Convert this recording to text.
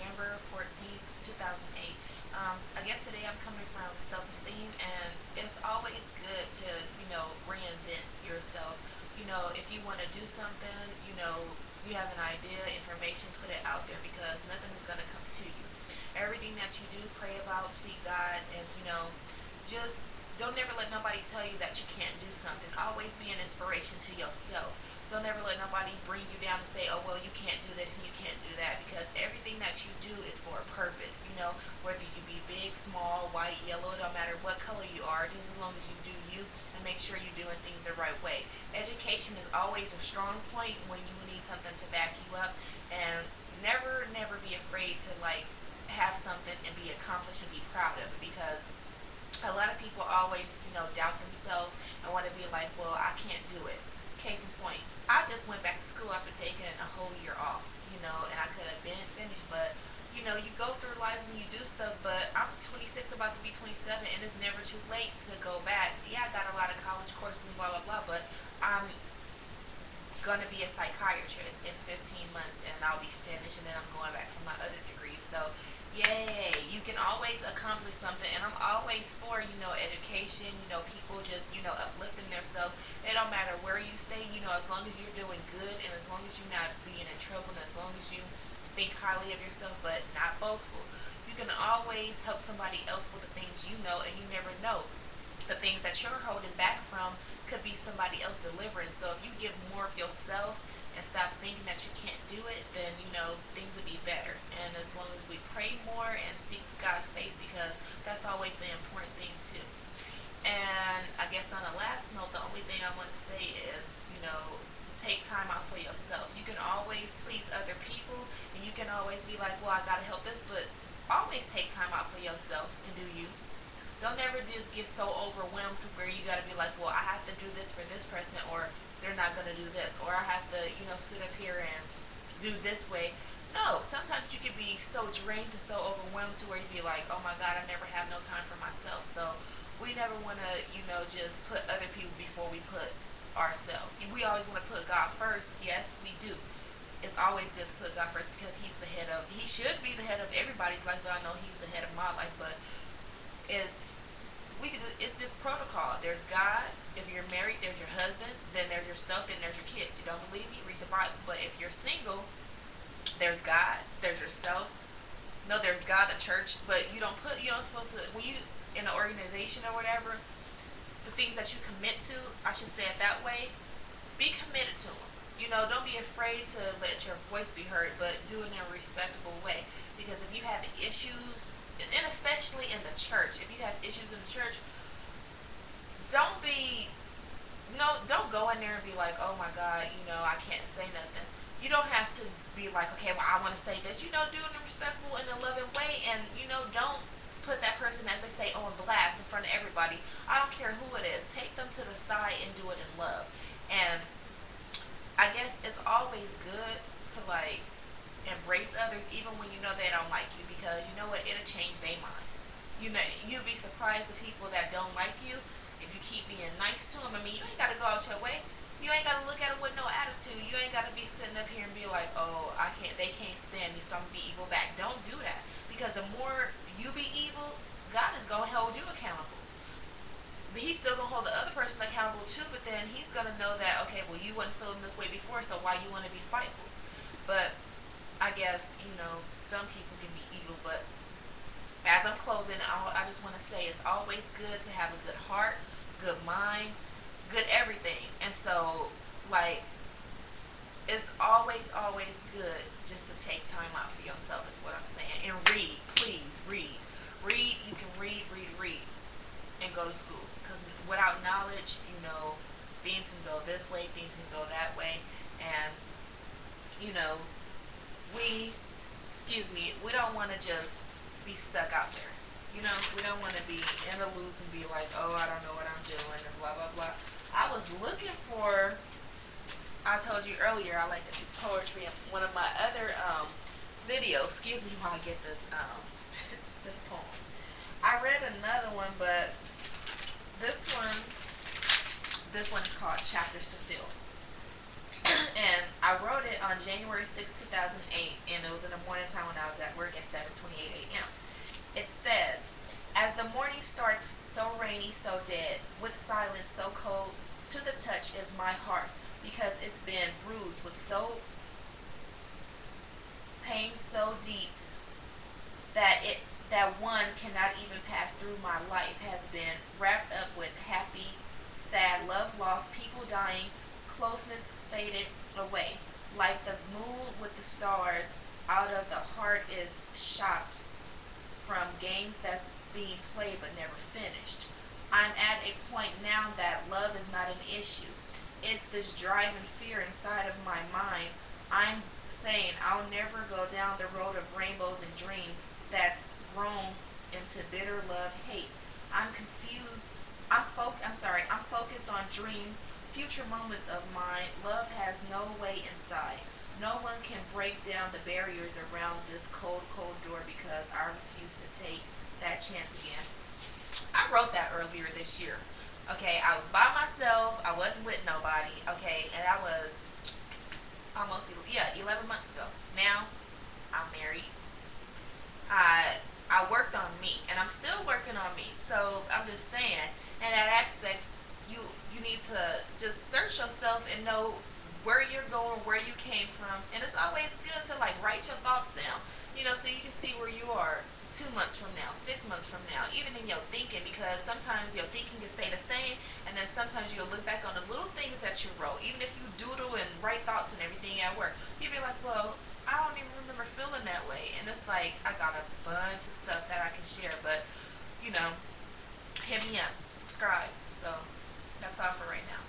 November 14th, 2008. I guess today I'm coming from self-esteem, and it's always good to, reinvent yourself. If you want to do something, you have an idea, information, put it out there because nothing is going to come to you. Everything that you do, pray about, seek God, and, just don't ever let nobody tell you that you can't do something. Always be an inspiration to yourself. Don't ever let nobody bring you down and say, oh, well, you can't do this and you can't do that, because everything that you do is for a purpose. Whether you be big, small, white, yellow, it don't matter what color you are, just as long as you do you and make sure you're doing things the right way. Education is always a strong point when you need something to back you up, and never, never be afraid to, have something and be accomplished and be proud of it, because a lot of people always, doubt themselves and want to be like, well, I can't do it. Case in point, I just went back to school after taking a whole year off, and I could have been finished, but you go through life and you do stuff, but I'm 26, about to be 27, and it's never too late to go back. Yeah, I got a lot of college courses and blah, blah, blah, but I'm going to be a psychiatrist in 15 months, and I'll be finished, and then I'm going back for my other degrees. So, yay, you can always accomplish something, and I'm always for, education, people just, uplifting themselves. It don't matter where you stay, as long as you're doing good, and as long as you're not being in trouble, and as long as you think highly of yourself, but not boastful. You can always help somebody else with the things you know, and you never know. The things that you're holding back from could be somebody else delivering. So if you give more of yourself and stop thinking that you can't do it, then things will be better. And as long as we pray more and seek God's face, because that's always the important thing too. And I guess on the last note, the only thing I want to say is, take time out for yourself. You can always please other people, and you can always be like, well, I gotta help this, but always take time out for yourself and do you. Don't ever just get so overwhelmed to where you gotta be like, well, I have to do this for this person, or they're not gonna do this, or I have to, sit up here and do this way. No, sometimes you can be so drained and so overwhelmed to where you be like, oh my God, I never have no time for myself. So we never want to, just put other people before we put ourselves. We always want to put God first. Yes, we do. It's always good to put God first because he should be the head of everybody's life, but I know he's the head of my life. But it's just protocol. There's God. If you're married, there's your husband. Then there's yourself. Then there's your kids. You don't believe me? Read the Bible. But if you're single, there's God. There's yourself. No, there's God, the church. But you don't supposed to, when you in an organization or whatever, the things that you commit to, I should say it that way, be committed to them. Don't be afraid to let your voice be heard, but do it in a respectable way. Because if you have issues, and especially in the church, if you have issues in the church, don't be, no, don't go in there and be like, oh my God, I can't say nothing. You don't have to be like, okay, well, I want to say this. Do it in a respectful and a loving way, and, don't put that person, as they say, on blast in front of everybody. I don't care who it is. Take them to the side and do it in love. And I guess it's always good to, embrace others even when you know they don't like you, because you know what, it'll change their mind. You'll be surprised the people that don't like you if you keep being nice to them. I mean, you ain't got to go out your way. You ain't got to look at it with no attitude. You ain't got to be sitting up here and be like, oh, they can't stand me, so I'm going to be evil back. Don't do that. Because the more you be evil, God is going to hold you accountable. But he's still going to hold the other person accountable too, but then he's going to know that, okay, well, you wasn't feeling this way before, so why you want to be spiteful? But I guess, some people can be evil, but as I'm closing, I just want to say it's always good to have a good heart, good mind, good everything. And so, it's always, always good just to take time out for yourself is what I'm saying. And read, please, read. Read, you can read, and go to school. Because without knowledge, things can go this way, things can go that way. And, we don't want to just be stuck out there. We don't want to be in a loop and be like, oh, I don't know what I'm doing and blah, blah, blah. I was looking for, I told you earlier, I like to do poetry. In one of my other videos, excuse me while I get this this poem. I read another one, but this one is called Chapters to Fill. And I wrote it on January 6th, 2008, and it was in the morning time when I was at work at 7:28 a.m. It says, as the morning starts so rainy, so dead, with silence so cold to the touch is my heart, because it's been bruised with so pain so deep that one cannot even pass through. My life has been wrapped up with happy, sad, love lost, people dying, closeness faded away. Like the moon with the stars out of the heart is shot from games that's being played but never finished. I'm at a point now that love is not an issue. It's this driving fear inside of my mind. I'm saying I'll never go down the road of rainbows and dreams that's grown into bitter love hate. I'm confused. I'm focused on dreams, future moments of mine. Love has no way inside. No one can break down the barriers around this cold, cold door because I refuse to take that chance again. I wrote that earlier this year. Okay, I was by myself. I wasn't with nobody. Okay, and I was almost 11 months ago. Now I'm married. I worked on me, and I'm still working on me. So I'm just saying, in that aspect, you need to just search yourself and know where you're going, where you came from, and it's always good to like write your thoughts down. So you can see where you are 2 months from now, 6 months from now, even in your thinking, because sometimes your thinking can stay the same, and then sometimes you'll look back on the little things that you wrote, even if you doodle and write thoughts and everything at work. You'll be like, well, I don't even remember feeling that way. And it's like, I got a bunch of stuff that I can share, but, you know, hit me up, subscribe. So, that's all for right now.